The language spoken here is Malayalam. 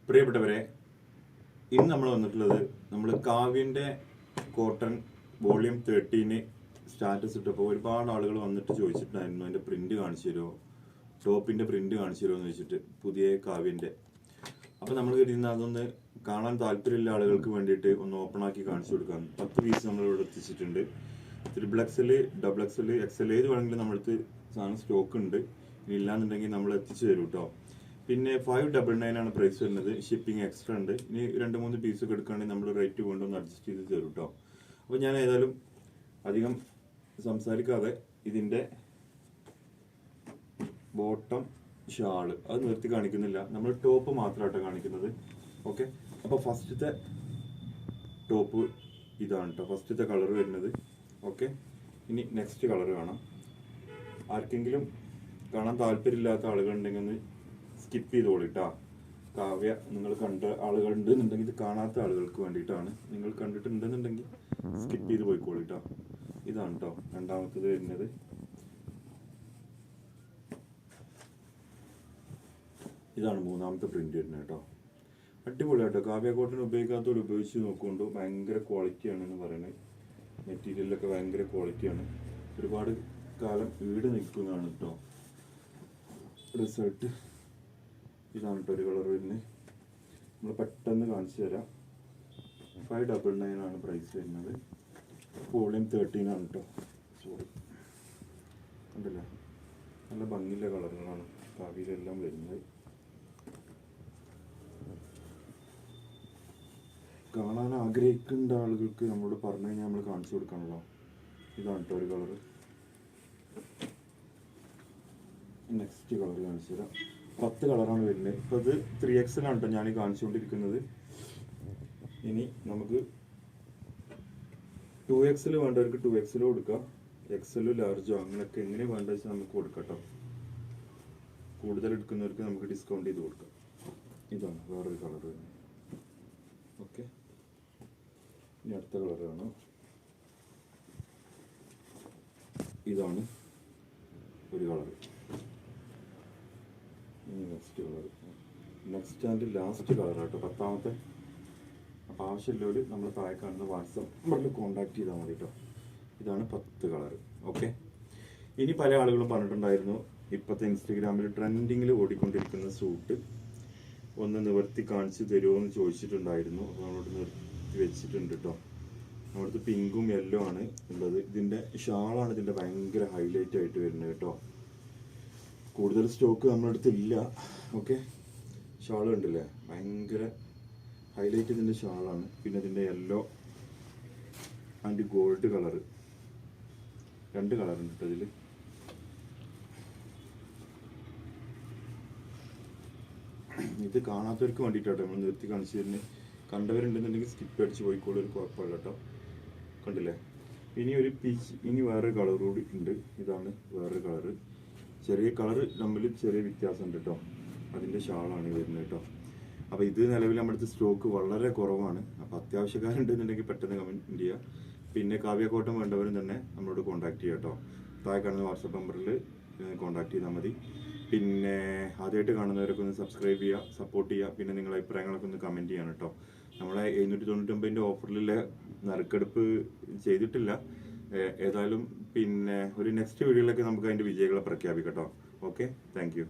പ്രിയപ്പെട്ടവരെ, ഇന്ന് നമ്മൾ വന്നിട്ടുള്ളത് നമ്മൾ കാവ്യൻ്റെ കോട്ടൺ വോളിയം 13 സ്റ്റാറ്റസ് ഇട്ടപ്പോൾ ഒരുപാട് ആളുകൾ വന്നിട്ട് ചോദിച്ചിട്ടുണ്ടായിരുന്നു അതിൻ്റെ പ്രിന്റ് കാണിച്ചു തരുമോ, ടോപ്പിൻ്റെ പ്രിന്റ് കാണിച്ചു തരുമോ എന്ന് വെച്ചിട്ട്, പുതിയ കാവ്യൻ്റെ. അപ്പോൾ നമ്മൾ കരുതുന്ന അതൊന്ന് കാണാൻ താല്പര്യമുള്ള ആളുകൾക്ക് വേണ്ടിയിട്ട് ഒന്ന് ഓപ്പൺ ആക്കി കാണിച്ചു കൊടുക്കാം. 10 പീസ് നമ്മളിവിടെ എത്തിച്ചിട്ടുണ്ട്. XXL, XXL, XL ഏത് വേണമെങ്കിലും നമ്മളടുത്ത് സാധനം സ്റ്റോക്ക് ഉണ്ട്. ഇനി ഇല്ലാന്നുണ്ടെങ്കിൽ നമ്മൾ എത്തിച്ചു തരും കേട്ടോ. പിന്നെ 599 ആണ് പ്രൈസ് വരുന്നത്. ഷിപ്പിംഗ് എക്സ്ട്രാ ഉണ്ട്. ഇനി 2-3 പീസൊക്കെ എടുക്കുകയാണെങ്കിൽ നമ്മൾ റേറ്റ് കൊണ്ടൊന്ന് അഡ്ജസ്റ്റ് ചെയ്ത് തരും കേട്ടോ. അപ്പോൾ ഞാൻ ഏതായാലും അധികം സംസാരിക്കാതെ ഇതിൻ്റെ ബോട്ടം ഷാള് അത് നിർത്തി കാണിക്കുന്നില്ല, നമ്മൾ ടോപ്പ് മാത്രമായിട്ടാണ് കാണിക്കുന്നത്. ഓക്കെ, അപ്പോൾ ഫസ്റ്റത്തെ ടോപ്പ് ഇതാണ് കേട്ടോ, ഫസ്റ്റത്തെ കളർ വരുന്നത്. ഓക്കെ, ഇനി നെക്സ്റ്റ് കളർ കാണാം. ആർക്കെങ്കിലും കാണാൻ താല്പര്യമില്ലാത്ത ആളുകളുണ്ടെങ്കിൽ ഒന്ന് സ്കിപ്പ് ചെയ്തോളിട്ടാ. കാവ്യ നിങ്ങൾ കണ്ട ആളുകളുണ്ട് എന്നുണ്ടെങ്കിൽ ഇത് കാണാത്ത ആളുകൾക്ക് വേണ്ടിയിട്ടാണ്. നിങ്ങൾ കണ്ടിട്ടുണ്ടെന്നുണ്ടെങ്കിൽ സ്കിപ്പ് ചെയ്ത് പോയിക്കോളിട്ടാ. ഇതാണ് കേട്ടോ രണ്ടാമത്തത് വരുന്നത്. ഇതാണ് മൂന്നാമത്തെ പ്രിന്റ് വരുന്നത് കേട്ടോ. അടിപൊളിയാട്ടോ. കാവ്യ കോട്ടൺ ഉപയോഗിക്കാത്തവർ ഉപയോഗിച്ച് നോക്കുകൊണ്ട് ഭയങ്കര ക്വാളിറ്റിയാണെന്ന് പറയുന്നത്. മെറ്റീരിയലൊക്കെ ഭയങ്കര ക്വാളിറ്റിയാണ്. ഒരുപാട് കാലം ഈട് നിൽക്കുന്നതാണ് കേട്ടോ റിസൾട്ട്. ഇതാണ് കേട്ടോ ഒരു കളർ വരുന്നത്. നമ്മൾ പെട്ടെന്ന് കാണിച്ചു തരാം. 599 ആണ് പ്രൈസ് വരുന്നത്. വോളിയം 13 ആണ് കേട്ടോ. സോറി, ഉണ്ടല്ലേ, നല്ല ഭംഗിയുള്ള കളറുകളാണ് കാവ്യയിലെല്ലാം വരുന്നത്. കാണാൻ ആഗ്രഹിക്കുന്ന ആളുകൾക്ക് നമ്മളോട് പറഞ്ഞു കഴിഞ്ഞാൽ നമ്മൾ കാണിച്ചു കൊടുക്കണല്ലോ. ഇതാണ് കേട്ടോ ഒരു കളറ്. നെക്സ്റ്റ് കളർ കാണിച്ചു തരാം. 10 കളറാണ് വരുന്നത്. ഇപ്പോൾ ഇത് 3XL ആണ് കേട്ടോ ഞാൻ കാണിച്ചുകൊണ്ടിരിക്കുന്നത്. ഇനി നമുക്ക് 2XL വേണ്ടവർക്ക് 2XL കൊടുക്കാം. XL ലാർജോ അങ്ങനെയൊക്കെ എങ്ങനെ വേണ്ട വെച്ചാൽ നമുക്ക് കൊടുക്കാം കേട്ടോ. കൂടുതൽ എടുക്കുന്നവർക്ക് നമുക്ക് ഡിസ്കൗണ്ട് ചെയ്ത് കൊടുക്കാം. ഇതാണ് വേറൊരു കളർ വരുന്നത്. ഓക്കെ, ഇനി അടുത്ത കളർ കാണാം. ഇതാണ് ഒരു കളർ. ഇനി next colour, next and last colour കേട്ടോ, 10ാമത്തെ. അപ്പോൾ ആവശ്യമുള്ളവർ നമ്മൾ താഴെ കാണുന്ന വാട്സപ്പ് നമ്പറിൽ കോൺടാക്ട് ചെയ്താൽ മതി കേട്ടോ. ഇതാണ് 10 കളർ. ഓക്കെ, ഇനി പല ആളുകളും പറഞ്ഞിട്ടുണ്ടായിരുന്നു ഇപ്പോഴത്തെ ഇൻസ്റ്റഗ്രാമിൽ ട്രെൻഡിങ്ങിൽ ഓടിക്കൊണ്ടിരിക്കുന്ന സൂട്ട് ഒന്ന് നിവർത്തി കാണിച്ചു തരുമോ എന്ന് ചോദിച്ചിട്ടുണ്ടായിരുന്നു. അപ്പോൾ നമ്മളോട് നിർത്തി വെച്ചിട്ടുണ്ട് കേട്ടോ. അവിടുത്തെ പിങ്കും യെല്ലോ ആണ് ഉള്ളത്. ഇതിൻ്റെ ഷാളാണ് ഇതിൻ്റെ ഭയങ്കര ഹൈലൈറ്റ് ആയിട്ട് വരുന്നത് കേട്ടോ. കൂടുതൽ സ്റ്റോക്ക് നമ്മുടെ അടുത്തില്ല. ഓക്കെ, ഷാൾ കണ്ടില്ലേ, ഭയങ്കര ഹൈലൈറ്റ് ഇതിൻ്റെ ഷാളാണ്. പിന്നെ ഇതിൻ്റെ യെല്ലോ ആൻഡ് ഗോൾഡ് കളറ്, 2 കളറുണ്ട് കേട്ടോ ഇതിൽ. ഇത് കാണാത്തവർക്ക് വേണ്ടിയിട്ടാട്ടോ നമ്മൾ നിർത്തി കാണിച്ചു തരുന്നത്. കണ്ടവരുണ്ടെന്നുണ്ടെങ്കിൽ സ്കിപ്പ് അടിച്ച് പോയിക്കോളൂ, ഒരു കുഴപ്പമില്ല കേട്ടോ. കണ്ടില്ലേ, ഇനി ഒരു പീച്ച്, ഇനി വേറൊരു കളർ കൂടി ഉണ്ട്. ഇതാണ് വേറൊരു കളറ്. ചെറിയ കളർ തമ്മിൽ ചെറിയ വ്യത്യാസം ഉണ്ട് കേട്ടോ. അതിൻ്റെ ഷാളാണ് വരുന്നത് കേട്ടോ. അപ്പോൾ ഇത് നിലവിൽ നമ്മുടെ അടുത്ത് സ്റ്റോക്ക് വളരെ കുറവാണ്. അപ്പോൾ അത്യാവശ്യക്കാരുണ്ടെന്നുണ്ടെങ്കിൽ പെട്ടെന്ന് കമൻറ്റ് ചെയ്യുക. പിന്നെ കാവ്യ കോട്ടൺ വേണ്ടവരും തന്നെ നമ്മളോട് കോൺടാക്ട് ചെയ്യുക കേട്ടോ. താഴെ കാണുന്ന വാട്സപ്പ് നമ്പറിൽ കോൺടാക്ട് ചെയ്താൽ മതി. പിന്നെ ആദ്യമായിട്ട് കാണുന്നവരൊക്കെ ഒന്ന് സബ്സ്ക്രൈബ് ചെയ്യുക, സപ്പോർട്ട് ചെയ്യുക. പിന്നെ നിങ്ങളുടെ അഭിപ്രായങ്ങളൊക്കെ ഒന്ന് കമൻറ്റ് ചെയ്യണം കേട്ടോ. നമ്മളെ 799 ഓഫറിലുള്ള നറുക്കെടുപ്പ് ചെയ്തിട്ടില്ല. ഏതായാലും പിന്നെ ഒരു നെക്സ്റ്റ് വീഡിയോയിലൊക്കെ നമുക്ക് അതിൻ്റെ വിജയികളെ പ്രഖ്യാപിക്കാം കേട്ടോ. Okay, thank you.